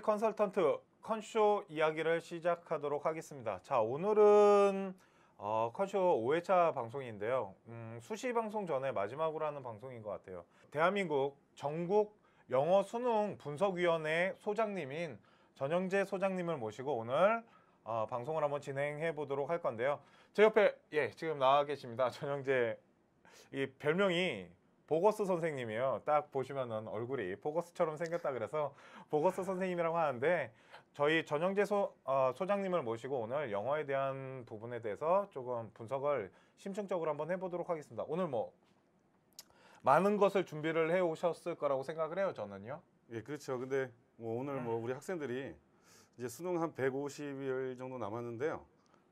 컨설턴트 컨쇼 이야기를 시작하도록 하겠습니다. 자, 오늘은 컨쇼 5회차 방송인데요. 수시 방송 전에 마지막으로 하는 방송인 것 같아요. 대한민국 전국 영어 수능 분석위원회 소장님인 전영재 소장님을 모시고 오늘 방송을 한번 진행해 보도록 할 건데요. 제 옆에 지금 나와 계십니다. 전영재, 이 별명이 보거스 선생님이에요. 딱 보시면은 얼굴이 보거스처럼 생겼다 그래서 보거스 선생님이라고 하는데, 저희 전영재 소장님을 모시고 오늘 영어에 대한 부분에 대해서 조금 분석을 심층적으로 한번 해보도록 하겠습니다. 오늘 많은 것을 준비를 해 오셨을 거라고 생각을 해요, 저는요. 예, 그렇죠. 근데 오늘 우리 학생들이 이제 수능 한 150일 정도 남았는데요.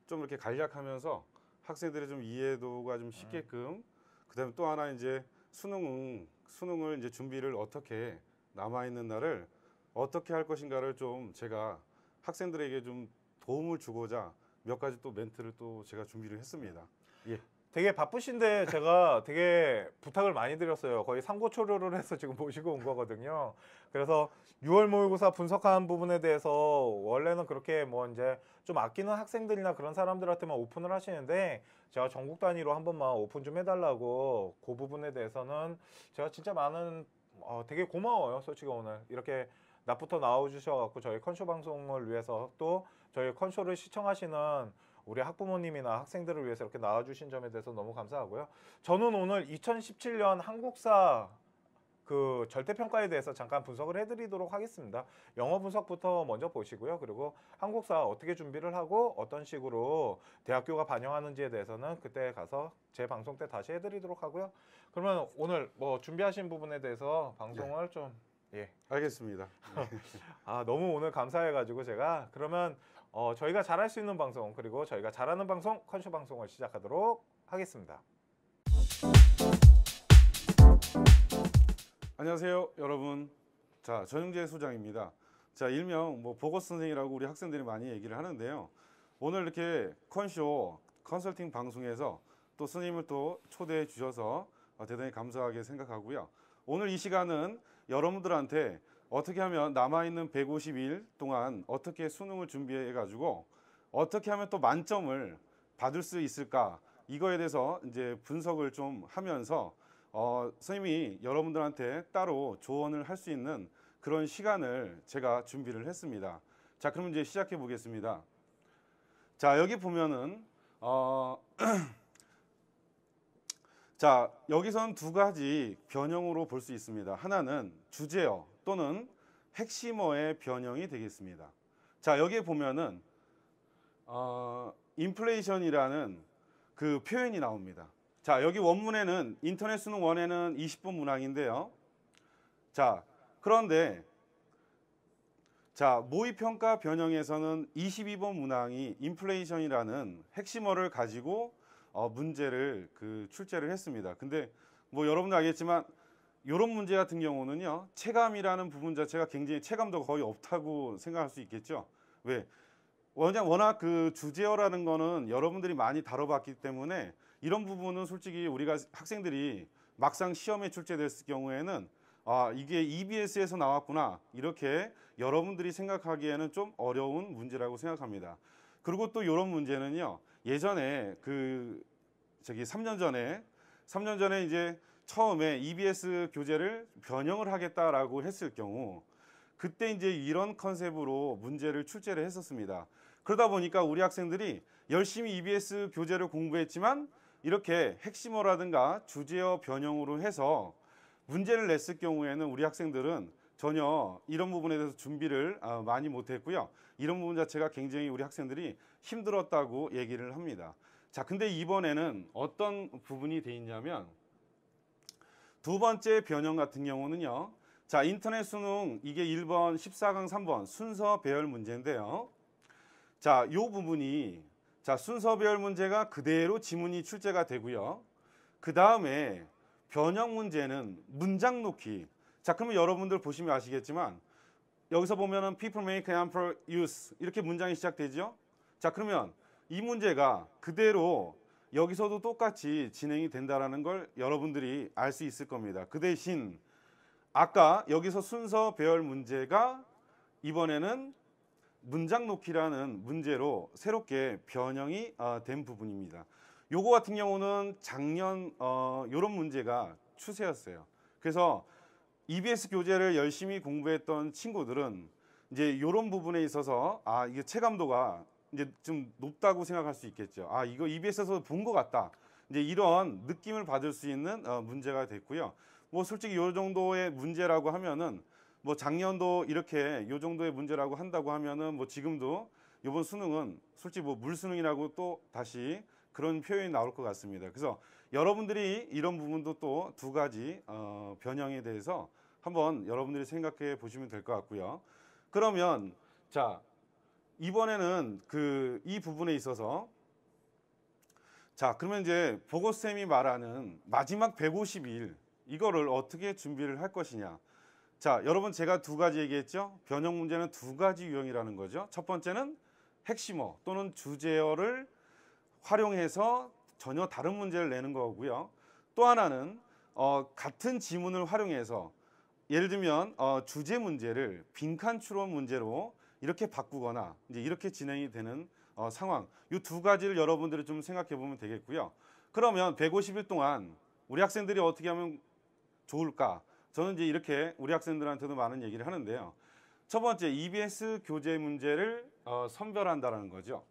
좀 이렇게 간략하면서 학생들의 좀 이해도가 좀 쉽게끔, 그다음에 또 하나 이제 수능을 이제 준비를 어떻게 남아있는 날을 어떻게 할 것인가를 좀 제가 학생들에게 좀 도움을 주고자 몇 가지 또 멘트를 또 제가 준비를 했습니다. 예. 되게 바쁘신데 제가 되게 부탁을 많이 드렸어요. 거의 삼고초려를 해서 지금 모시고 온 거거든요. 그래서 6월 모의고사 분석한 부분에 대해서 원래는 그렇게 이제 좀 아끼는 학생들이나 그런 사람들한테만 오픈을 하시는데, 제가 전국 단위로 한 번만 오픈 좀 해달라고, 그 부분에 대해서는 제가 진짜 되게 고마워요. 솔직히 오늘 이렇게 낮부터 나와주셔갖고 저희 컨쇼 방송을 위해서, 또 저희 컨쇼를 시청하시는 우리 학부모님이나 학생들을 위해서 이렇게 나와주신 점에 대해서 너무 감사하고요. 저는 오늘 2017년 한국사 그 절대평가에 대해서 잠깐 분석을 해드리도록 하겠습니다. 영어 분석부터 먼저 보시고요. 그리고 한국사 어떻게 준비를 하고 어떤 식으로 대학교가 반영하는지에 대해서는 그때 가서 제 방송 때 다시 해드리도록 하고요. 그러면 오늘 준비하신 부분에 대해서 방송을 좀 알겠습니다. 너무 오늘 감사해가지고 제가 그러면 저희가 잘할 수 있는 방송, 그리고 저희가 잘하는 방송, 컨쇼 방송을 시작하도록 하겠습니다. 안녕하세요, 여러분. 자, 전영재 소장입니다. 자, 일명 보거스 선생이라고 우리 학생들이 많이 얘기를 하는데요. 오늘 이렇게 컨쇼 컨설팅 방송에서 또 스님을 또 초대해 주셔서 대단히 감사하게 생각하고요. 오늘 이 시간은 여러분들한테 어떻게 하면 남아있는 150일 동안 어떻게 수능을 준비해 가지고 어떻게 하면 또 만점을 받을 수 있을까, 이거에 대해서 이제 분석을 좀 하면서 선생님이 여러분들한테 따로 조언을 할 수 있는 그런 시간을 제가 준비를 했습니다. 자, 그럼 이제 시작해 보겠습니다. 자, 여기 보면은 자, 여기선 두 가지 변형으로 볼 수 있습니다. 하나는 주제어 또는 핵심어의 변형이 되겠습니다. 자, 여기에 보면은 인플레이션이라는 그 표현이 나옵니다. 자, 여기 원문에는 인터넷 수능 1에는 20번 문항인데요. 자, 그런데 자, 모의평가 변형에서는 22번 문항이 인플레이션이라는 핵심어를 가지고 문제를 출제를 했습니다. 근데 여러분도 알겠지만 이런 문제 같은 경우는요, 체감이라는 부분 자체가 굉장히 체감도 거의 없다고 생각할 수 있겠죠. 왜? 워낙 그 주제어라는 거는 여러분들이 많이 다뤄봤기 때문에 이런 부분은 솔직히 우리가 학생들이 막상 시험에 출제됐을 경우에는 이게 EBS에서 나왔구나, 이렇게 여러분들이 생각하기에는 좀 어려운 문제라고 생각합니다. 그리고 또 이런 문제는요, 예전에 3년 전에 이제 처음에 EBS 교재를 변형을 하겠다라고 했을 경우, 그때 이제 이런 컨셉으로 문제를 출제를 했었습니다. 그러다 보니까 우리 학생들이 열심히 EBS 교재를 공부했지만 이렇게 핵심어라든가 주제어 변형으로 해서 문제를 냈을 경우에는 우리 학생들은 전혀 이런 부분에 대해서 준비를 많이 못했고요. 이런 부분 자체가 굉장히 우리 학생들이 힘들었다고 얘기를 합니다. 자, 근데 이번에는 어떤 부분이 돼 있냐면, 두 번째 변형 같은 경우는요, 자, 인터넷 수능 이게 1번 14강 3번 순서 배열 문제인데요. 자, 이 부분이, 자, 순서 배열 문제가 그대로 지문이 출제가 되고요. 그 다음에 변형 문제는 문장 놓기. 자, 그러면 여러분들 보시면 아시겠지만 여기서 보면은 people make ample use 이렇게 문장이 시작되죠. 자, 그러면 이 문제가 그대로 여기서도 똑같이 진행이 된다라는 걸 여러분들이 알 수 있을 겁니다. 그 대신 아까 여기서 순서 배열 문제가 이번에는 문장 놓기라는 문제로 새롭게 변형이 된 부분입니다. 요거 같은 경우는 작년 요런 문제가 추세였어요. 그래서 EBS 교재를 열심히 공부했던 친구들은 이제 요런 부분에 있어서 이게 체감도가 이제 좀 높다고 생각할 수 있겠죠. 이거 EBS에서 본 것 같다. 이제 이런 느낌을 받을 수 있는 문제가 됐고요. 뭐 솔직히 요 정도의 문제라고 하면은 뭐 작년도 이렇게 요 정도의 문제라고 한다고 하면은 뭐 지금도 이번 수능은 솔직히 뭐 물수능이라고 또 다시 그런 표현이 나올 것 같습니다. 그래서 여러분들이 이런 부분도 또 두 가지 변형에 대해서 한번 여러분들이 생각해 보시면 될 것 같고요. 그러면 자 이번에는 이 부분에 있어서 자 그러면 이제 보고쌤이 말하는 마지막 150일 이거를 어떻게 준비를 할 것이냐. 자 여러분 제가 두 가지 얘기했죠. 변형 문제는 두 가지 유형이라는 거죠. 첫 번째는 핵심어 또는 주제어를 활용해서 전혀 다른 문제를 내는 거고요. 또 하나는 같은 지문을 활용해서 예를 들면 주제 문제를 빈칸 추론 문제로 이렇게 바꾸거나 이제 이렇게 진행이 되는 상황. 이 두 가지를 여러분들이 좀 생각해 보면 되겠고요. 그러면 150일 동안 우리 학생들이 어떻게 하면 좋을까? 저는 이제 이렇게 우리 학생들한테도 많은 얘기를 하는데요. 첫 번째 EBS 교재 문제를 선별한다라는 거죠.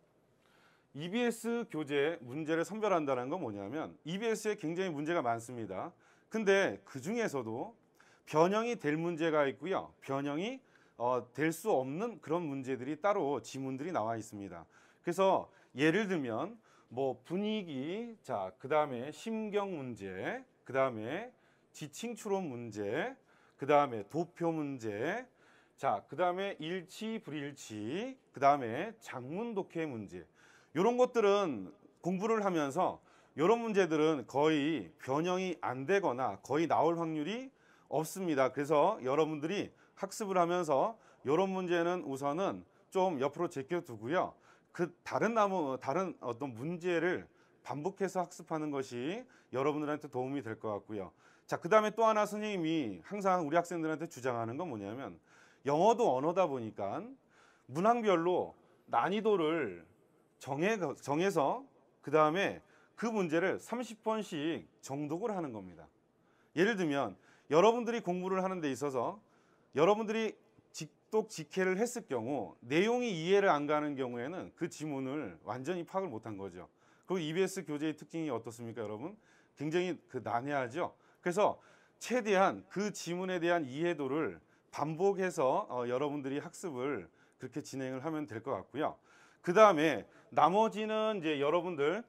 EBS 교재 문제를 선별한다는 건 뭐냐면 EBS에 굉장히 문제가 많습니다. 근데 그 중에서도 변형이 될 문제가 있고요. 변형이 될 수 없는 그런 문제들이 따로 지문들이 나와 있습니다. 그래서 예를 들면 뭐 분위기, 자 그다음에 심경 문제, 그다음에 지칭 추론 문제, 그다음에 도표 문제, 자 그다음에 일치 불일치, 그다음에 장문 독해 문제. 이런 것들은 공부를 하면서 이런 문제들은 거의 변형이 안 되거나 거의 나올 확률이 없습니다. 그래서 여러분들이 학습을 하면서 이런 문제는 우선은 좀 옆으로 제껴두고요. 그 다른 어떤 문제를 반복해서 학습하는 것이 여러분들한테 도움이 될 것 같고요. 자, 그다음에 또 하나 선생님이 항상 우리 학생들한테 주장하는 건 뭐냐면 영어도 언어다 보니까 문항별로 난이도를 정해서 그다음에 그 문제를 30번씩 정독을 하는 겁니다. 예를 들면 여러분들이 공부를 하는 데 있어서 여러분들이 직독직해를 했을 경우 내용이 이해를 안 가는 경우에는 그 지문을 완전히 파악을 못한 거죠. 그리고 EBS 교재의 특징이 어떻습니까, 여러분? 굉장히 난해하죠. 그래서 최대한 그 지문에 대한 이해도를 반복해서 여러분들이 학습을 그렇게 진행을 하면 될 것 같고요. 그 다음에 나머지는 이제 여러분들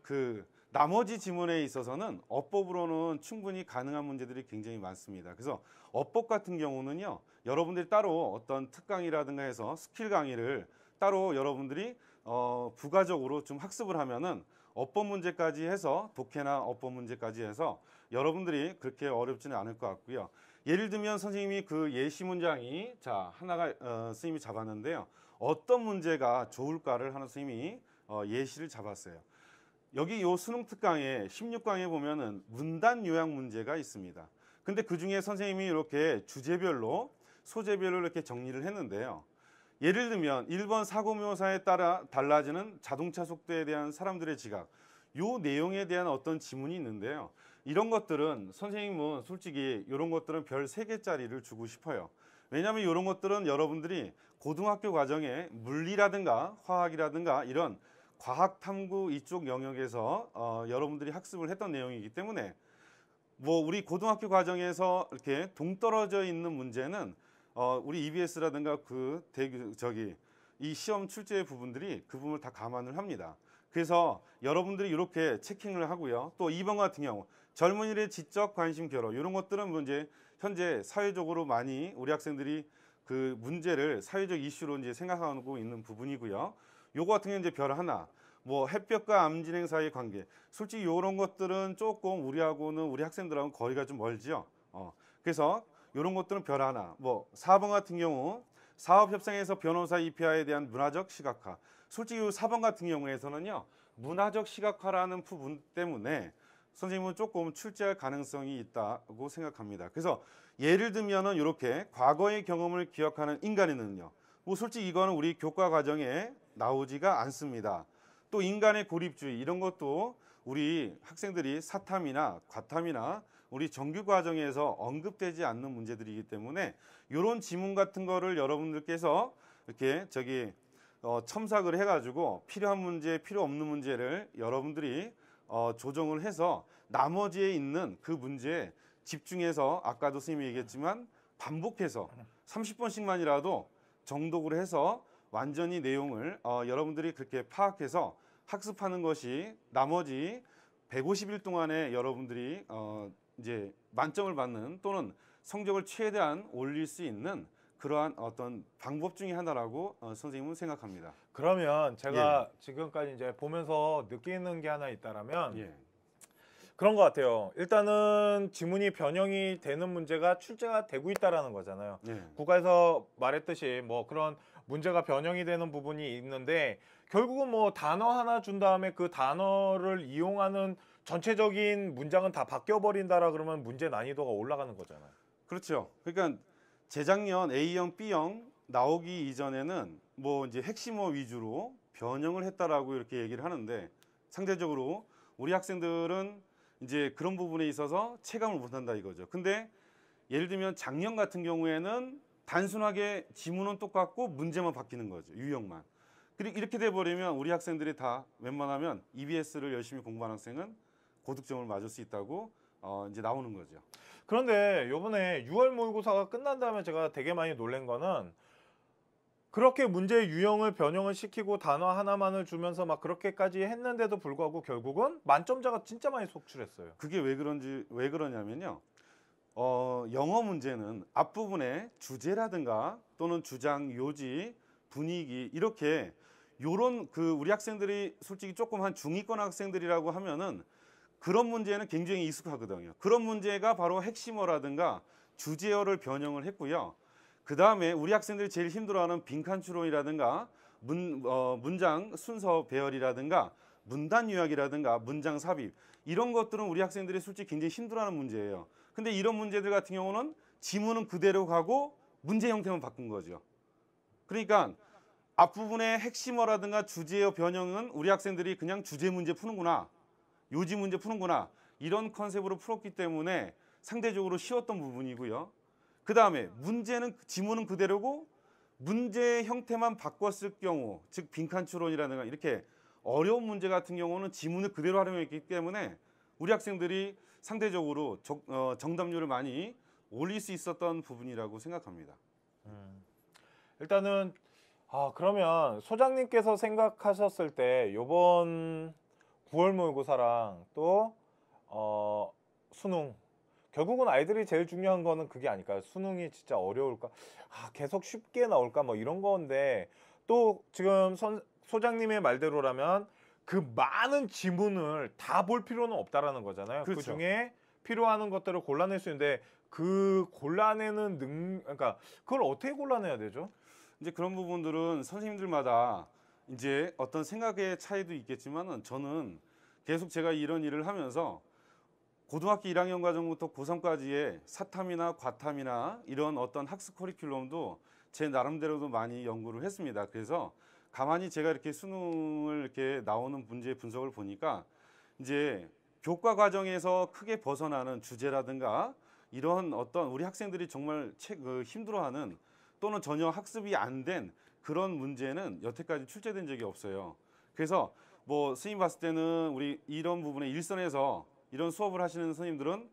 나머지 지문에 있어서는 어법으로는 충분히 가능한 문제들이 굉장히 많습니다. 그래서 어법 같은 경우는요, 여러분들이 따로 어떤 특강이라든가 해서 스킬 강의를 따로 여러분들이 부가적으로 좀 학습을 하면은 어법 문제까지 해서 독해나 어법 문제까지 해서 여러분들이 그렇게 어렵지는 않을 것 같고요. 예를 들면 선생님이 그 예시 문장이 하나가 선생님이 잡았는데요. 어떤 문제가 좋을까를 하는 선생님이 예시를 잡았어요. 여기 요 수능 특강에 16강에 보면은 문단 요약 문제가 있습니다. 근데 그 중에 선생님이 이렇게 주제별로 소재별로 이렇게 정리를 했는데요. 예를 들면 1번 사고묘사에 따라 달라지는 자동차 속도에 대한 사람들의 지각, 요 내용에 대한 어떤 지문이 있는데요. 이런 것들은 선생님은 솔직히 이런 것들은 별 3개짜리를 주고 싶어요. 왜냐하면 이런 것들은 여러분들이 고등학교 과정에 물리라든가 화학이라든가 이런 과학 탐구 이쪽 영역에서 여러분들이 학습을 했던 내용이기 때문에 뭐 우리 고등학교 과정에서 이렇게 동떨어져 있는 문제는 우리 EBS라든가 이 시험 출제 부분들이 그 부분을 다 감안을 합니다. 그래서 여러분들이 이렇게 체킹을 하고요. 또 2번 같은 경우 젊은이의 지적 관심 결여 이런 것들은 문제 현재 사회적으로 많이 우리 학생들이 그 문제를 사회적 이슈로 이제 생각하고 있는 부분이고요. 요거 같은 경우는 이제 별 하나. 뭐 햇볕과 암 진행 사이의 관계. 솔직히 이런 것들은 조금 우리 학생들하고는 거리가 좀 멀지요. 그래서 이런 것들은 별 하나. 뭐 4번 같은 경우 사업 협상에서 변호사 입회화에 대한 문화적 시각화. 솔직히 이 4번 같은 경우에서는요. 문화적 시각화라는 부분 때문에 선생님은 조금 출제할 가능성이 있다고 생각합니다. 그래서 예를 들면은 이렇게 과거의 경험을 기억하는 인간에는요. 뭐 솔직히 이거는 우리 교과 과정에 나오지가 않습니다. 또 인간의 고립주의 이런 것도 우리 학생들이 사탐이나 과탐이나 우리 정규 과정에서 언급되지 않는 문제들이기 때문에 이런 지문 같은 거를 여러분들께서 이렇게 첨삭을 해가지고 필요한 문제, 필요 없는 문제를 여러분들이 조정을 해서 나머지에 있는 그 문제에 집중해서 아까도 선생님이 얘기했지만 반복해서 30번씩만이라도 정독을 해서 완전히 내용을 여러분들이 그렇게 파악해서 학습하는 것이 나머지 150일 동안에 여러분들이 이제 만점을 받는 또는 성적을 최대한 올릴 수 있는 그러한 어떤 방법 중에 하나라고 선생님은 생각합니다. 그러면 제가 지금까지 이제 보면서 느끼는 게 하나 있다라면 예. 그런 것 같아요. 일단은 지문이 변형이 되는 문제가 출제가 되고 있다라는 거잖아요. 예. 국가에서 말했듯이 뭐 그런 문제가 변형이 되는 부분이 있는데 결국은 뭐 단어 하나 준 다음에 그 단어를 이용하는 전체적인 문장은 다 바뀌어 버린다라 그러면 문제 난이도가 올라가는 거잖아요. 그렇죠. 그러니까 재작년 A형, B형 나오기 이전에는 뭐 이제 핵심어 위주로 변형을 했다라고 이렇게 얘기를 하는데 상대적으로 우리 학생들은 이제 그런 부분에 있어서 체감을 못한다 이거죠. 근데 예를 들면 작년 같은 경우에는 단순하게 지문은 똑같고 문제만 바뀌는 거죠. 유형만. 그리고 이렇게 돼버리면 우리 학생들이 다 웬만하면 EBS를 열심히 공부하는 학생은 고득점을 맞을 수 있다고 이제 나오는 거죠. 그런데 요번에 6월 모의고사가 끝난 다음에 제가 되게 많이 놀란 거는 그렇게 문제의 유형을 변형을 시키고 단어 하나만을 주면서 막 그렇게까지 했는데도 불구하고 결국은 만점자가 진짜 많이 속출했어요. 그게 왜 그러냐면요. 영어 문제는 앞부분에 주제라든가 또는 주장, 요지, 분위기 이렇게 요런 우리 학생들이 솔직히 조금 한 중위권 학생들이라고 하면은 그런 문제는 굉장히 익숙하거든요. 그런 문제가 바로 핵심어라든가 주제어를 변형을 했고요. 그 다음에 우리 학생들이 제일 힘들어하는 빈칸 추론이라든가 문장 순서 배열이라든가 문단 요약이라든가 문장 삽입 이런 것들은 우리 학생들이 솔직히 굉장히 힘들어하는 문제예요. 근데 이런 문제들 같은 경우는 지문은 그대로 가고 문제 형태만 바꾼 거죠. 그러니까 앞부분의 핵심어라든가 주제어 변형은 우리 학생들이 그냥 주제 문제 푸는구나. 요지 문제 푸는구나. 이런 컨셉으로 풀었기 때문에 상대적으로 쉬웠던 부분이고요. 그 다음에 문제는 지문은 그대로고 문제 형태만 바꿨을 경우 즉 빈칸 추론이라든가 이렇게 어려운 문제 같은 경우는 지문을 그대로 활용했기 때문에 우리 학생들이 상대적으로 정답률을 많이 올릴 수 있었던 부분이라고 생각합니다. 일단은 그러면 소장님께서 생각하셨을 때 요번 9월 모의고사랑 또 수능 결국은 아이들이 제일 중요한 거는 그게 아닐까요? 수능이 진짜 어려울까? 계속 쉽게 나올까? 뭐 이런 건데 또 지금 소장님의 말대로라면 그 많은 지문을 다 볼 필요는 없다라는 거잖아요. 그렇죠. 그 중에 필요한 것들을 골라낼 수 있는데 그 골라내는 그러니까 그걸 어떻게 골라내야 되죠? 이제 그런 부분들은 선생님들마다 이제 어떤 생각의 차이도 있겠지만은 저는 계속 제가 이런 일을 하면서 고등학교 1학년 과정부터 고3까지의 사탐이나 과탐이나 이런 어떤 학습 커리큘럼도 제 나름대로도 많이 연구를 했습니다. 그래서 가만히 제가 이렇게 수능을 이렇게 나오는 문제 분석을 보니까 이제 교과 과정에서 크게 벗어나는 주제라든가 이런 어떤 우리 학생들이 정말 힘들어하는 또는 전혀 학습이 안 된 그런 문제는 여태까지 출제된 적이 없어요. 그래서 뭐 선생님 봤을 때는 우리 이런 부분에 일선에서 이런 수업을 하시는 선생님들은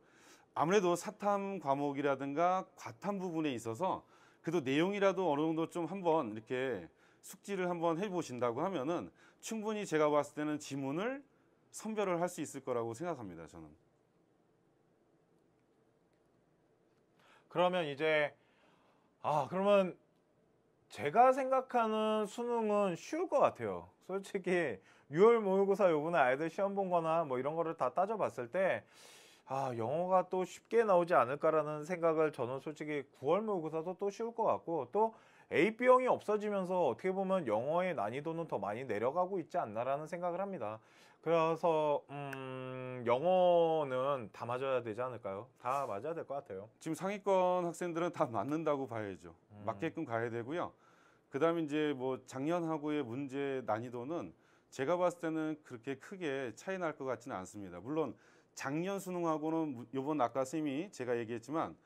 아무래도 사탐 과목이라든가 과탐 부분에 있어서 그래도 내용이라도 어느 정도 좀 한번 이렇게 숙지를 한번 해보신다고 하면은 충분히 제가 봤을 때는 지문을 선별을 할 수 있을 거라고 생각합니다. 저는. 그러면 이제 그러면 제가 생각하는 수능은 쉬울 것 같아요. 솔직히 6월 모의고사 요번에 아이들 시험 본 거나 뭐 이런 거를 다 따져봤을 때 영어가 또 쉽게 나오지 않을까라는 생각을 저는 솔직히 9월 모의고사도 또 쉬울 것 같고 또 A, B형이 없어지면서 어떻게 보면 영어의 난이도는 더 많이 내려가고 있지 않나라는 생각을 합니다. 그래서 영어는 다 맞아야 되지 않을까요? 다 맞아야 될 것 같아요. 지금 상위권 학생들은 다 맞는다고 봐야죠. 맞게끔 가야 되고요. 그다음에 이제 뭐 작년하고의 문제 난이도는 제가 봤을 때는 그렇게 크게 차이 날 것 같지는 않습니다. 물론 작년 수능하고는 요번 아까 선생님이 제가 얘기했지만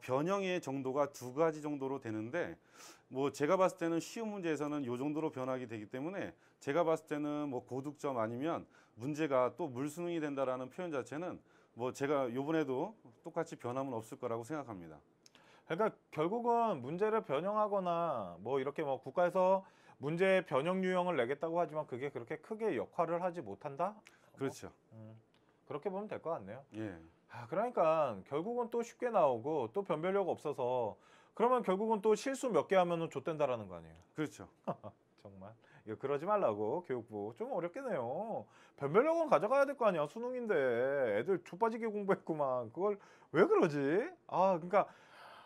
변형의 정도가 두 가지 정도로 되는데 뭐 제가 봤을 때는 쉬운 문제에서는 요 정도로 변하게 되기 때문에 제가 봤을 때는 뭐 고득점 아니면 문제가 또 물수능이 된다라는 표현 자체는 뭐 제가 요번에도 똑같이 변함은 없을 거라고 생각합니다. 그러니까 결국은 문제를 변형하거나 뭐 이렇게 뭐 국가에서 문제 변형 유형을 내겠다고 하지만 그게 그렇게 크게 역할을 하지 못한다? 그렇죠. 그렇게 보면 될 것 같네요. 예. 그러니까 결국은 또 쉽게 나오고 또 변별력 없어서 그러면 결국은 또 실수 몇 개 하면은 좆된다라는 거 아니에요. 그렇죠. 정말 이거 그러지 말라고 교육부 좀 어렵겠네요. 변별력은 가져가야 될 거 아니야. 수능인데 애들 좆빠지게 공부했구만. 그걸 왜 그러지? 그러니까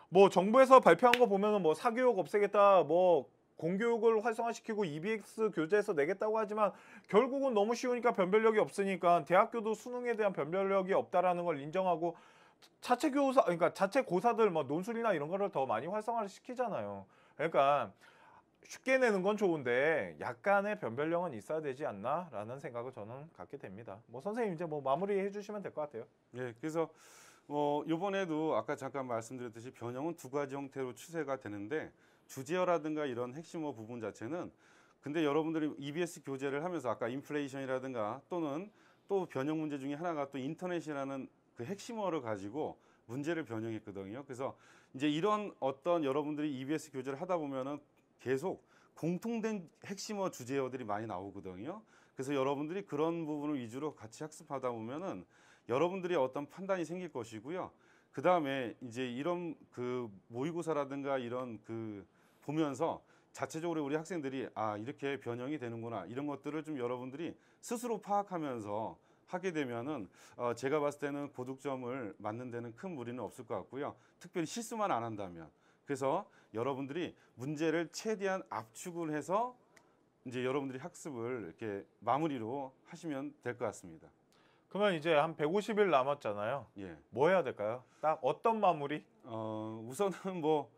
뭐 정부에서 발표한 거 보면은 뭐 사교육 없애겠다, 뭐 공교육을 활성화시키고 EBS 교재에서 내겠다고 하지만 결국은 너무 쉬우니까 변별력이 없으니까 대학교도 수능에 대한 변별력이 없다라는 걸 인정하고 자체 교사, 그러니까 자체 고사들 뭐 논술이나 이런 거를 더 많이 활성화를 시키잖아요. 그러니까 쉽게 내는 건 좋은데 약간의 변별력은 있어야 되지 않나라는 생각을 저는 갖게 됩니다. 뭐 선생님 이제 뭐 마무리해 주시면 될 것 같아요. 예. 그래서 이번에도 아까 잠깐 말씀드렸듯이 변형은 두 가지 형태로 추세가 되는데 주제어라든가 이런 핵심어 부분 자체는 근데 여러분들이 EBS 교재를 하면서 아까 인플레이션이라든가 또는 또 변형 문제 중에 하나가 또 인터넷이라는 그 핵심어를 가지고 문제를 변형했거든요. 그래서 이제 이런 어떤 여러분들이 EBS 교재를 하다 보면은 계속 공통된 핵심어 주제어들이 많이 나오거든요. 그래서 여러분들이 그런 부분을 위주로 같이 학습하다 보면은 여러분들이 어떤 판단이 생길 것이고요. 그 다음에 이제 이런 그 모의고사라든가 이런 그 보면서 자체적으로 우리 학생들이 이렇게 변형이 되는구나 이런 것들을 좀 여러분들이 스스로 파악하면서 하게 되면은 제가 봤을 때는 고득점을 맞는 데는 큰 무리는 없을 것 같고요. 특별히 실수만 안 한다면. 그래서 여러분들이 문제를 최대한 압축을 해서 이제 여러분들이 학습을 이렇게 마무리로 하시면 될 것 같습니다. 그러면 이제 한 150일 남았잖아요. 예. 뭐 해야 될까요? 딱 어떤 마무리? 우선은 뭐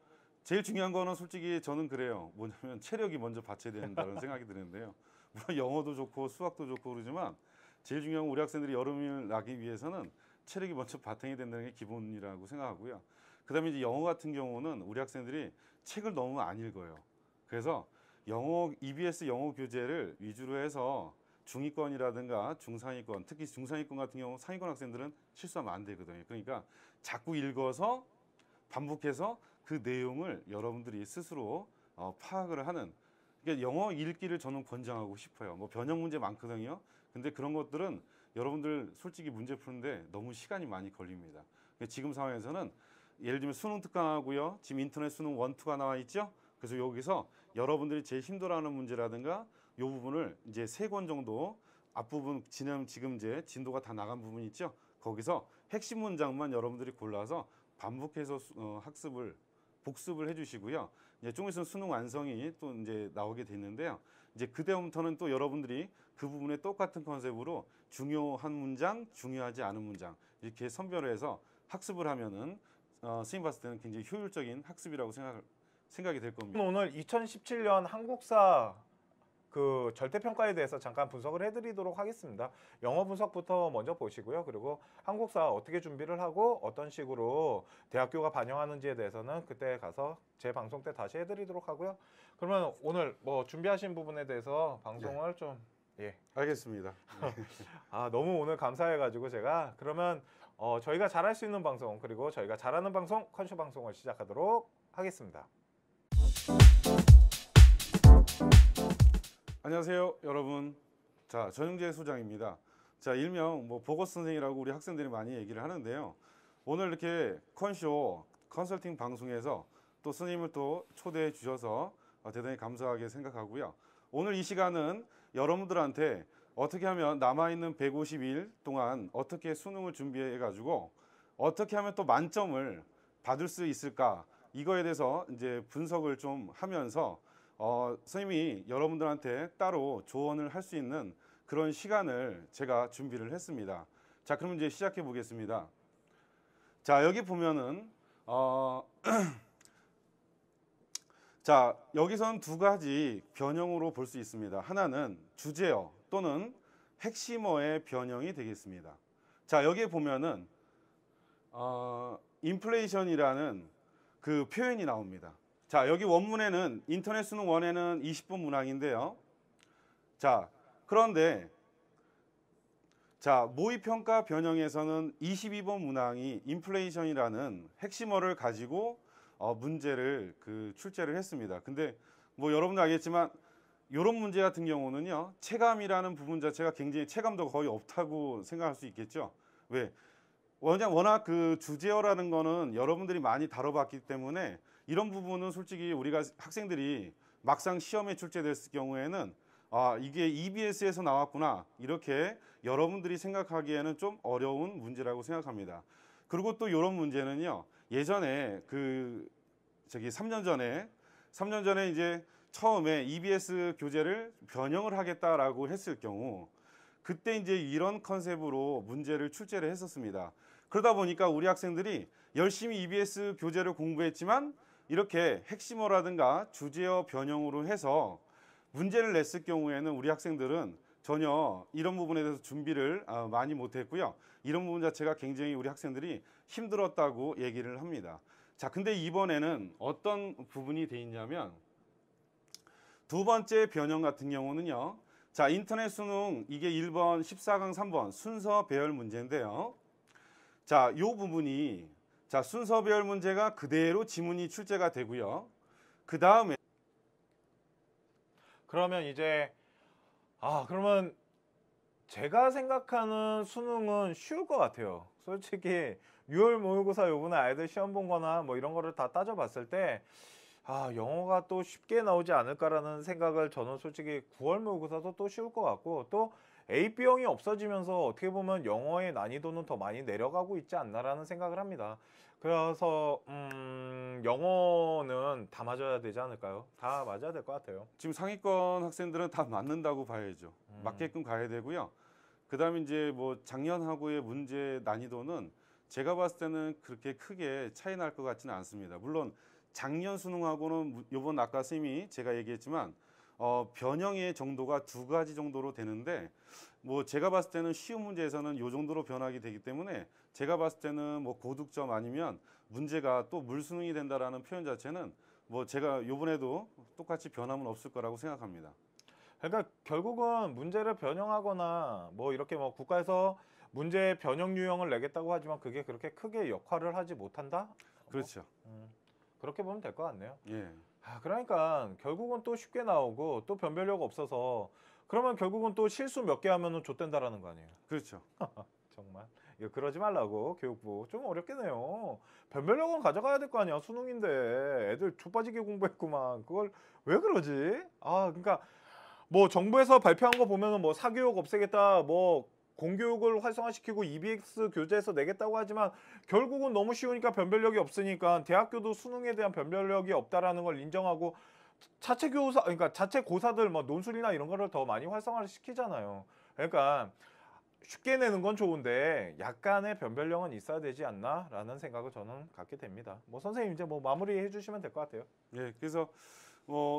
제일 중요한 거는 솔직히 저는 그래요. 뭐냐면 체력이 먼저 받쳐야 된다는 생각이 드는데요. 물론 영어도 좋고 수학도 좋고 그러지만 제일 중요한 건 우리 학생들이 여름을 나기 위해서는 체력이 먼저 바탕이 된다는 게 기본이라고 생각하고요. 그다음에 이제 영어 같은 경우는 우리 학생들이 책을 너무 안 읽어요. 그래서 영어 EBS 영어 교재를 위주로 해서 중위권이라든가 중상위권, 특히 중상위권 같은 경우 상위권 학생들은 실수하면 안 되거든요. 그러니까 자꾸 읽어서 반복해서 그 내용을 여러분들이 스스로 파악을 하는 그러니까 영어 읽기를 저는 권장하고 싶어요. 뭐 변형 문제 많거든요. 근데 그런 것들은 여러분들 솔직히 문제 푸는데 너무 시간이 많이 걸립니다. 지금 상황에서는 예를 들면 수능 특강하고요. 지금 인터넷 수능 1, 2가 나와 있죠. 그래서 여기서 여러분들이 제일 힘들어하는 문제라든가 이 부분을 이제 3권 정도 앞부분 지금 이제 진도가 다 나간 부분 있죠. 거기서 핵심 문장만 여러분들이 골라서 반복해서 복습을 해주시고요. 이제 좀 있으면 수능 완성이 또 이제 나오게 됐는데요. 이제 그때부터는 또 여러분들이 그 부분에 똑같은 컨셉으로 중요한 문장, 중요하지 않은 문장 이렇게 선별해서 학습을 하면은 선생님 봤을 때는 굉장히 효율적인 학습이라고 생각이 될 겁니다. 오늘 2017년 한국사 그 절대평가에 대해서 잠깐 분석을 해드리도록 하겠습니다. 영어 분석부터 먼저 보시고요. 그리고 한국사 어떻게 준비를 하고 어떤 식으로 대학교가 반영하는지에 대해서는 그때 가서 제 방송 때 다시 해드리도록 하고요. 그러면 오늘 뭐 준비하신 부분에 대해서 방송을 좀 알겠습니다. 너무 오늘 감사해가지고 제가 그러면 저희가 잘할 수 있는 방송 그리고 저희가 잘하는 방송 컨쇼 방송을 시작하도록 하겠습니다. 안녕하세요, 여러분. 자, 전영재 소장입니다. 자, 일명 뭐 보고 선생이라고 우리 학생들이 많이 얘기를 하는데요. 오늘 이렇게 컨쇼 컨설팅 방송에서 또 선생님을 또 초대해 주셔서 대단히 감사하게 생각하고요. 오늘 이 시간은 여러분들한테 어떻게 하면 남아있는 150일 동안 어떻게 수능을 준비해 가지고 어떻게 하면 또 만점을 받을 수 있을까 이거에 대해서 이제 분석을 좀 하면서 선생님이 여러분들한테 따로 조언을 할 수 있는 그런 시간을 제가 준비를 했습니다. 자, 그럼 이제 시작해 보겠습니다. 자, 여기 보면은 자, 자, 여기선 두 가지 변형으로 볼 수 있습니다. 하나는 주제어 또는 핵심어의 변형이 되겠습니다. 자, 여기에 보면은 인플레이션이라는 그 표현이 나옵니다. 자, 여기 원문에는 인터넷 수능 1에는 20번 문항인데요. 자, 그런데 자, 모의평가 변형에서는 22번 문항이 인플레이션이라는 핵심어를 가지고 문제를 출제를 했습니다. 근데 뭐 여러분도 알겠지만 이런 문제 같은 경우는요, 체감이라는 부분 자체가 굉장히 체감도 거의 없다고 생각할 수 있겠죠. 왜? 워낙 그 주제어라는 거는 여러분들이 많이 다뤄봤기 때문에 이런 부분은 솔직히 우리가 학생들이 막상 시험에 출제됐을 경우에는 이게 EBS에서 나왔구나 이렇게 여러분들이 생각하기에는 좀 어려운 문제라고 생각합니다. 그리고 또 이런 문제는요, 예전에 3년 전에 이제 처음에 EBS 교재를 변형을 하겠다라고 했을 경우 그때 이제 이런 컨셉으로 문제를 출제를 했었습니다. 그러다 보니까 우리 학생들이 열심히 EBS 교재를 공부했지만 이렇게 핵심어라든가 주제어 변형으로 해서 문제를 냈을 경우에는 우리 학생들은 전혀 이런 부분에 대해서 준비를 많이 못했고요. 이런 부분 자체가 굉장히 우리 학생들이 힘들었다고 얘기를 합니다. 자, 근데 이번에는 어떤 부분이 돼 있냐면 두 번째 변형 같은 경우는요. 자, 인터넷 수능 이게 1번 14강 3번 순서 배열 문제인데요. 자, 요 부분이 순서 배열 문제가 그대로 지문이 출제가 되고요. 그 다음에 그러면 이제 그러면 제가 생각하는 수능은 쉬울 것 같아요. 솔직히 6월 모의고사 요번에 아이들 시험 본 거나 뭐 이런 거를 다 따져봤을 때 영어가 또 쉽게 나오지 않을까라는 생각을 저는 솔직히 9월 모의고사도 또 쉬울 것 같고 또 AB형이 없어지면서 어떻게 보면 영어의 난이도는 더 많이 내려가고 있지 않나라는 생각을 합니다. 그래서 영어는 다 맞아야 되지 않을까요? 다 맞아야 될 것 같아요. 지금 상위권 학생들은 다 맞는다고 봐야죠. 맞게끔 가야 되고요. 그 다음에 이제 뭐 작년하고의 문제 난이도는 제가 봤을 때는 그렇게 크게 차이 날 것 같지는 않습니다. 물론 작년 수능하고는 요번 아까 쌤이 제가 얘기했지만 변형의 정도가 두 가지 정도로 되는데 뭐 제가 봤을 때는 쉬운 문제에서는 요 정도로 변하게 되기 때문에 제가 봤을 때는 뭐 고득점 아니면 문제가 또 물수능이 된다라는 표현 자체는 뭐 제가 요번에도 똑같이 변함은 없을 거라고 생각합니다. 그러니까 결국은 문제를 변형하거나 뭐 이렇게 뭐 국가에서 문제 변형 유형을 내겠다고 하지만 그게 그렇게 크게 역할을 하지 못한다? 그렇죠. 그렇게 보면 될 것 같네요. 예. 그러니까 결국은 또 쉽게 나오고 또 변별력 없어서 그러면 결국은 또 실수 몇 개 하면은 좆된다라는 거 아니에요. 그렇죠. 정말 이거 그러지 말라고 교육부 좀 어렵겠네요. 변별력은 가져가야 될 거 아니야. 수능인데 애들 좆빠지게 공부했구만. 그걸 왜 그러지? 그러니까 뭐 정부에서 발표한 거 보면은 뭐 사교육 없애겠다, 뭐 공교육을 활성화시키고 EBS 교재에서 내겠다고 하지만 결국은 너무 쉬우니까 변별력이 없으니까 대학교도 수능에 대한 변별력이 없다라는 걸 인정하고 자체 교사, 그러니까 자체 고사들 뭐 논술이나 이런 거를 더 많이 활성화를 시키잖아요. 그러니까 쉽게 내는 건 좋은데 약간의 변별력은 있어야 되지 않나라는 생각을 저는 갖게 됩니다. 뭐 선생님 이제 뭐 마무리해 주시면 될 것 같아요. 예. 그래서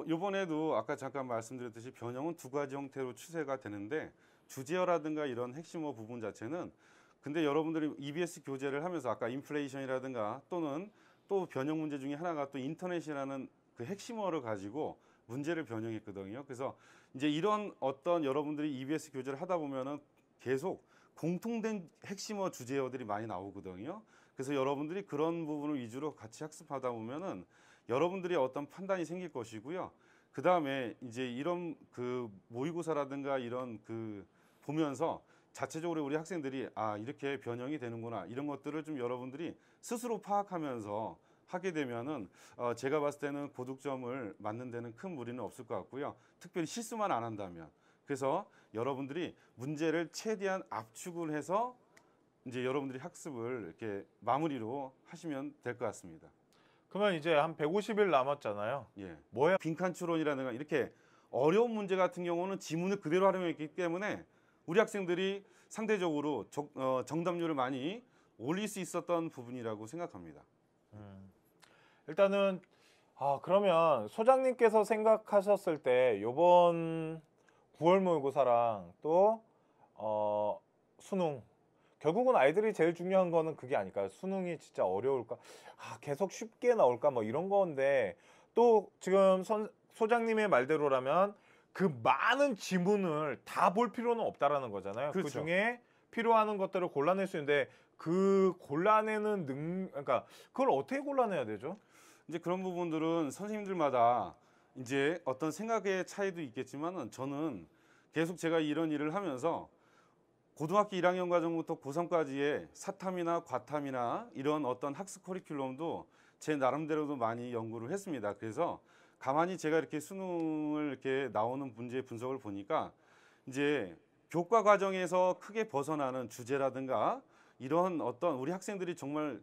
이번에도 아까 잠깐 말씀드렸듯이 변형은 두 가지 형태로 추세가 되는데 주제어라든가 이런 핵심어 부분 자체는 근데 여러분들이 EBS 교재를 하면서 아까 인플레이션이라든가 또는 또 변형 문제 중에 하나가 또 인터넷이라는 그 핵심어를 가지고 문제를 변형했거든요. 그래서 이제 이런 어떤 여러분들이 EBS 교재를 하다 보면은 계속 공통된 핵심어 주제어들이 많이 나오거든요. 그래서 여러분들이 그런 부분을 위주로 같이 학습하다 보면은 여러분들이 어떤 판단이 생길 것이고요. 그 다음에 이제 이런 그 모의고사라든가 이런 보면서 자체적으로 우리 학생들이 이렇게 변형이 되는구나 이런 것들을 좀 여러분들이 스스로 파악하면서 하게 되면은 제가 봤을 때는 고득점을 맞는 데는 큰 무리는 없을 것 같고요. 특별히 실수만 안 한다면. 그래서 여러분들이 문제를 최대한 압축을 해서 이제 여러분들이 학습을 이렇게 마무리로 하시면 될 것 같습니다. 그러면 이제 한 150일 남았잖아요. 예. 뭐야? 빈칸 추론이라든가 이렇게 어려운 문제 같은 경우는 지문을 그대로 활용했기 때문에 우리 학생들이 상대적으로 정답률을 많이 올릴 수 있었던 부분이라고 생각합니다. 일단은 그러면 소장님께서 생각하셨을 때 요번 9월 모의고사랑 또 수능 결국은 아이들이 제일 중요한 거는 그게 아닐까요? 수능이 진짜 어려울까? 계속 쉽게 나올까? 뭐 이런 건데 또 지금 소장님의 말대로라면 그 많은 지문을 다 볼 필요는 없다라는 거잖아요. 그 그렇죠. 중에 필요한 것들을 골라낼 수 있는데 그 골라내는 그러니까 그걸 어떻게 골라내야 되죠? 이제 그런 부분들은 선생님들마다 이제 어떤 생각의 차이도 있겠지만은 저는 계속 제가 이런 일을 하면서 고등학교 1학년 과정부터 고3까지의 사탐이나 과탐이나 이런 어떤 학습 커리큘럼도 제 나름대로도 많이 연구를 했습니다. 그래서 가만히 제가 이렇게 수능을 이렇게 나오는 문제 분석을 보니까 이제 교과 과정에서 크게 벗어나는 주제라든가 이런 어떤 우리 학생들이 정말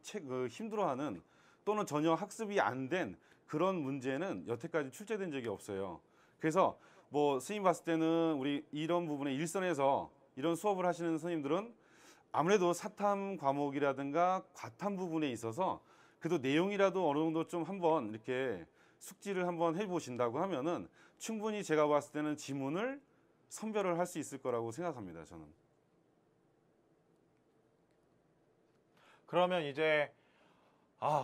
힘들어하는 또는 전혀 학습이 안 된 그런 문제는 여태까지 출제된 적이 없어요. 그래서 뭐 스님 봤을 때는 우리 이런 부분에 일선에서 이런 수업을 하시는 선생님들은 아무래도 사탐 과목이라든가 과탐 부분에 있어서 그래도 내용이라도 어느 정도 좀 한번 이렇게 숙지를 한번 해보신다고 하면은 충분히 제가 봤을 때는 지문을 선별을 할 수 있을 거라고 생각합니다. 저는. 그러면 이제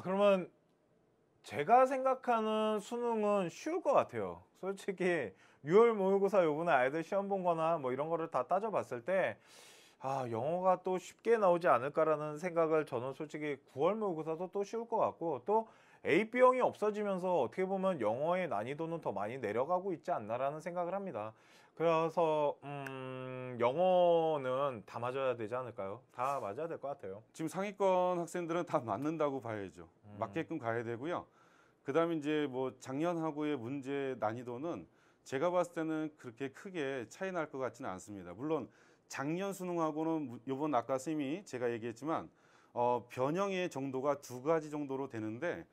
그러면 제가 생각하는 수능은 쉬울 것 같아요. 솔직히 6월 모의고사 요번에 아이들 시험 본 거나 뭐 이런 거를 다 따져봤을 때 영어가 또 쉽게 나오지 않을까라는 생각을 저는 솔직히 9월 모의고사도 또 쉬울 것 같고 또 AB형이 없어지면서 어떻게 보면 영어의 난이도는 더 많이 내려가고 있지 않나라는 생각을 합니다. 그래서 영어는 다 맞아야 되지 않을까요? 다 맞아야 될 것 같아요. 지금 상위권 학생들은 다 맞는다고 봐야죠. 맞게끔 가야 되고요. 그다음에 이제 뭐 작년하고의 문제 난이도는 제가 봤을 때는 그렇게 크게 차이 날 것 같지는 않습니다. 물론 작년 수능하고는 요번 아까 쌤이 제가 얘기했지만 변형의 정도가 두 가지 정도로 되는데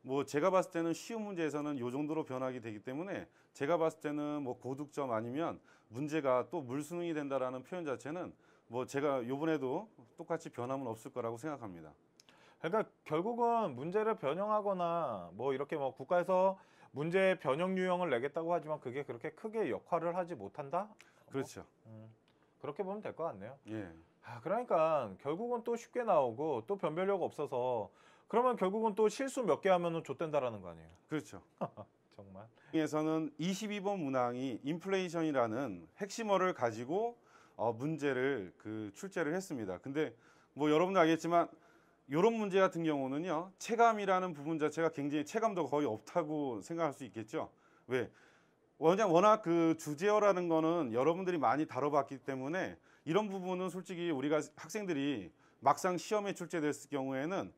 뭐 제가 봤을 때는 쉬운 문제에서는 요 정도로 변하게 되기 때문에 제가 봤을 때는 뭐 고득점 아니면 문제가 또 물수능이 된다라는 표현 자체는 뭐 제가 요번에도 똑같이 변함은 없을 거라고 생각합니다. 그러니까 결국은 문제를 변형하거나 뭐 이렇게 뭐 국가에서 문제 변형 유형을 내겠다고 하지만 그게 그렇게 크게 역할을 하지 못한다? 그렇죠. 그렇게 보면 될 것 같네요. 예. 그러니까 결국은 또 쉽게 나오고 또 변별력 없어서 그러면 결국은 또 실수 몇 개 하면은 좆된다라는 거 아니에요. 그렇죠. 정말. 에서는 22번 문항이 인플레이션이라는 핵심어를 가지고 문제를 출제를 했습니다. 근데 뭐 여러분도 알겠지만 이런 문제 같은 경우는요 체감이라는 부분 자체가 굉장히 체감도 거의 없다고 생각할 수 있겠죠. 왜? 워낙 그 주제어라는 거는 여러분들이 많이 다뤄봤기 때문에 이런 부분은 솔직히 우리가 학생들이 막상 시험에 출제됐을 경우에는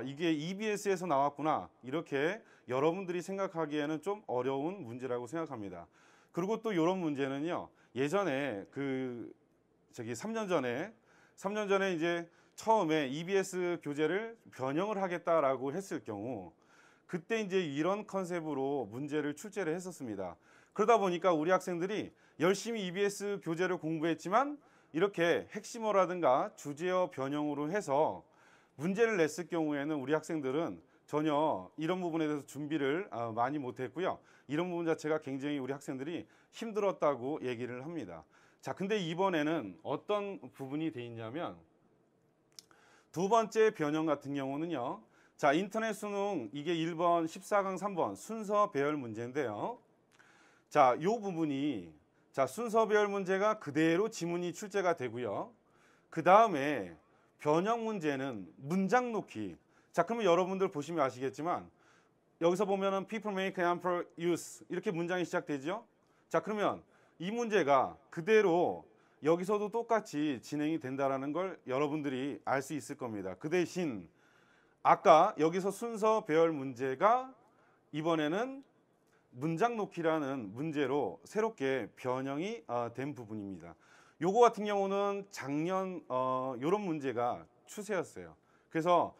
이게 EBS에서 나왔구나 이렇게 여러분들이 생각하기에는 좀 어려운 문제라고 생각합니다. 그리고 또 이런 문제는요 예전에 3년 전에 이제 처음에 EBS 교재를 변형을 하겠다라고 했을 경우 그때 이제 이런 컨셉으로 문제를 출제를 했었습니다. 그러다 보니까 우리 학생들이 열심히 EBS 교재를 공부했지만 이렇게 핵심어라든가 주제어 변형으로 해서 문제를 냈을 경우에는 우리 학생들은 전혀 이런 부분에 대해서 준비를 많이 못했고요. 이런 부분 자체가 굉장히 우리 학생들이 힘들었다고 얘기를 합니다. 자, 근데 이번에는 어떤 부분이 돼 있냐면 두 번째 변형 같은 경우는요. 자, 인터넷 수능 이게 1번 14강 3번 순서 배열 문제인데요. 자, 요 부분이 순서 배열 문제가 그대로 지문이 출제가 되고요. 그 다음에 변형 문제는 문장 놓기. 자, 그러면 여러분들 보시면 아시겠지만 여기서 보면은 people make ample use 이렇게 문장이 시작되죠. 자, 그러면 이 문제가 그대로 여기서도 똑같이 진행이 된다라는 걸 여러분들이 알 수 있을 겁니다. 그 대신 아까 여기서 순서 배열 문제가 이번에는 문장 놓기라는 문제로 새롭게 변형이 된 부분입니다. 요거 같은 경우는 작년 요런 문제가 추세였어요. 그래서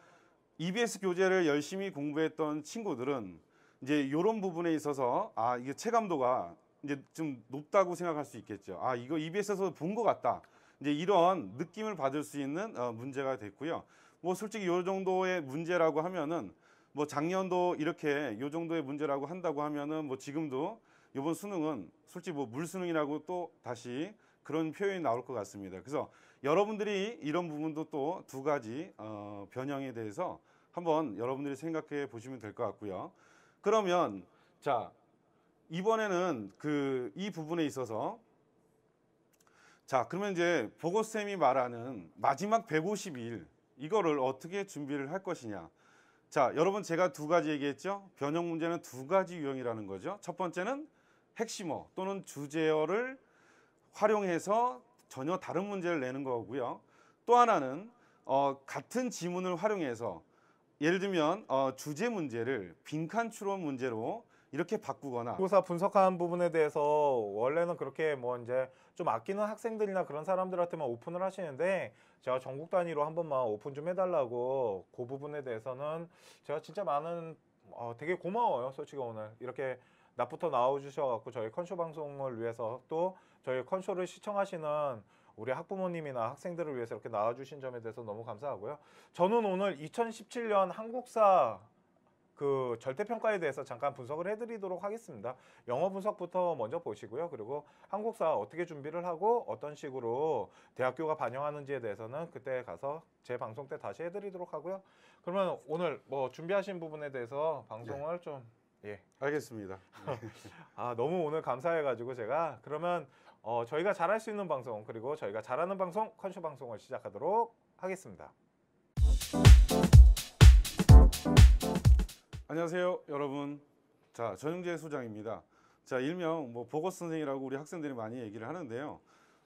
EBS 교재를 열심히 공부했던 친구들은 이제 요런 부분에 있어서 이게 체감도가 이제 좀 높다고 생각할 수 있겠죠. 이거 EBS에서 본 것 같다. 이제 이런 느낌을 받을 수 있는 문제가 됐고요. 뭐 솔직히 요 정도의 문제라고 하면은 뭐 작년도 이렇게 요 정도의 문제라고 한다고 하면은 뭐 지금도 이번 수능은 솔직히 뭐 물수능이라고 또 다시 그런 표현이 나올 것 같습니다. 그래서 여러분들이 이런 부분도 또 두 가지 변형에 대해서 한번 여러분들이 생각해 보시면 될 것 같고요. 그러면 자 이번에는 이 부분에 있어서 자 그러면 이제 보고쌤이 말하는 마지막 150일 이거를 어떻게 준비를 할 것이냐. 자 여러분 제가 두 가지 얘기했죠. 변형 문제는 두 가지 유형이라는 거죠. 첫 번째는 핵심어 또는 주제어를 활용해서 전혀 다른 문제를 내는 거고요. 또 하나는 같은 지문을 활용해서 예를 들면 주제 문제를 빈칸 추론 문제로 이렇게 바꾸거나 모의고사 분석한 부분에 대해서 원래는 그렇게 뭐 이제 좀 아끼는 학생들이나 그런 사람들한테만 오픈을 하시는데 제가 전국 단위로 한 번만 오픈 좀 해달라고 그 부분에 대해서는 제가 진짜 많은 되게 고마워요. 솔직히 오늘 이렇게 낮부터 나와주셔갖고 저희 컨쇼 방송을 위해서 또 저희 컨쇼를 시청하시는 우리 학부모님이나 학생들을 위해서 이렇게 나와주신 점에 대해서 너무 감사하고요. 저는 오늘 2017년 한국사 그 절대평가에 대해서 잠깐 분석을 해드리도록 하겠습니다. 영어 분석부터 먼저 보시고요. 그리고 한국사 어떻게 준비를 하고 어떤 식으로 대학교가 반영하는지에 대해서는 그때 가서 제 방송 때 다시 해드리도록 하고요. 그러면 오늘 뭐 준비하신 부분에 대해서 방송을 좀 알겠습니다. 너무 오늘 감사해가지고 제가 그러면 저희가 잘할 수 있는 방송 그리고 저희가 잘하는 방송 컨쇼 방송을 시작하도록 하겠습니다. 안녕하세요 여러분. 자 전영재 소장입니다. 자 일명 뭐 보고 선생이라고 우리 학생들이 많이 얘기를 하는데요.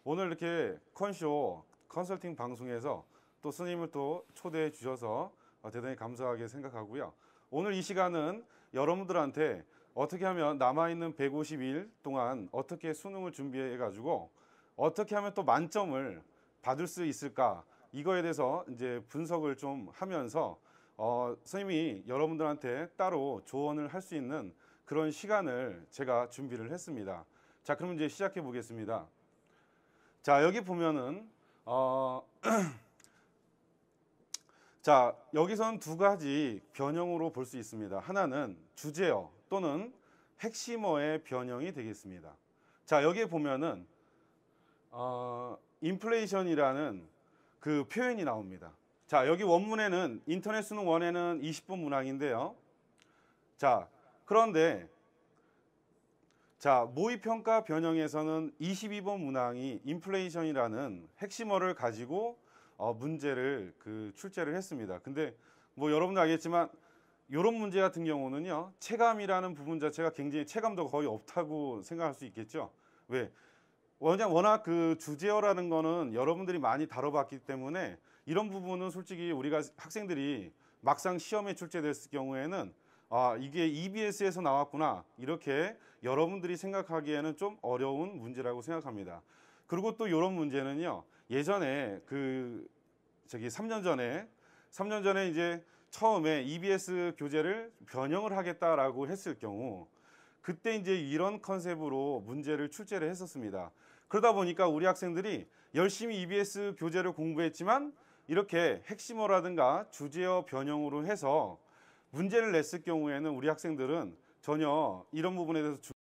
오늘 이렇게 컨쇼 컨설팅 방송에서 또 스님을 또 초대해 주셔서 대단히 감사하게 생각하고요. 오늘 이 시간은 여러분들한테 어떻게 하면 남아있는 150일 동안 어떻게 수능을 준비해 가지고 어떻게 하면 또 만점을 받을 수 있을까 이거에 대해서 이제 분석을 좀 하면서 선생님이 여러분들한테 따로 조언을 할 수 있는 그런 시간을 제가 준비를 했습니다. 자, 그럼 이제 시작해 보겠습니다. 자, 여기 보면은 자, 여기선 두 가지 변형으로 볼 수 있습니다. 하나는 주제어 또는 핵심어의 변형이 되겠습니다. 자, 여기에 보면은 인플레이션이라는 그 표현이 나옵니다. 자 여기 원문에는 인터넷 수능 1에는 20번 문항인데요. 자 그런데 자 모의평가 변형에서는 22번 문항이 인플레이션이라는 핵심어를 가지고 문제를 출제를 했습니다. 근데 뭐 여러분도 알겠지만 이런 문제 같은 경우는요 체감이라는 부분 자체가 굉장히 체감도 거의 없다고 생각할 수 있겠죠. 왜? 워낙 그 주제어라는 거는 여러분들이 많이 다뤄봤기 때문에 이런 부분은 솔직히 우리가 학생들이 막상 시험에 출제됐을 경우에는 이게 EBS에서 나왔구나 이렇게 여러분들이 생각하기에는 좀 어려운 문제라고 생각합니다. 그리고 또 이런 문제는요 예전에 3년 전에 이제 처음에 EBS 교재를 변형을 하겠다라고 했을 경우 그때 이제 이런 컨셉으로 문제를 출제를 했었습니다. 그러다 보니까 우리 학생들이 열심히 EBS 교재를 공부했지만 이렇게 핵심어라든가 주제어 변형으로 해서 문제를 냈을 경우에는 우리 학생들은 전혀 이런 부분에 대해서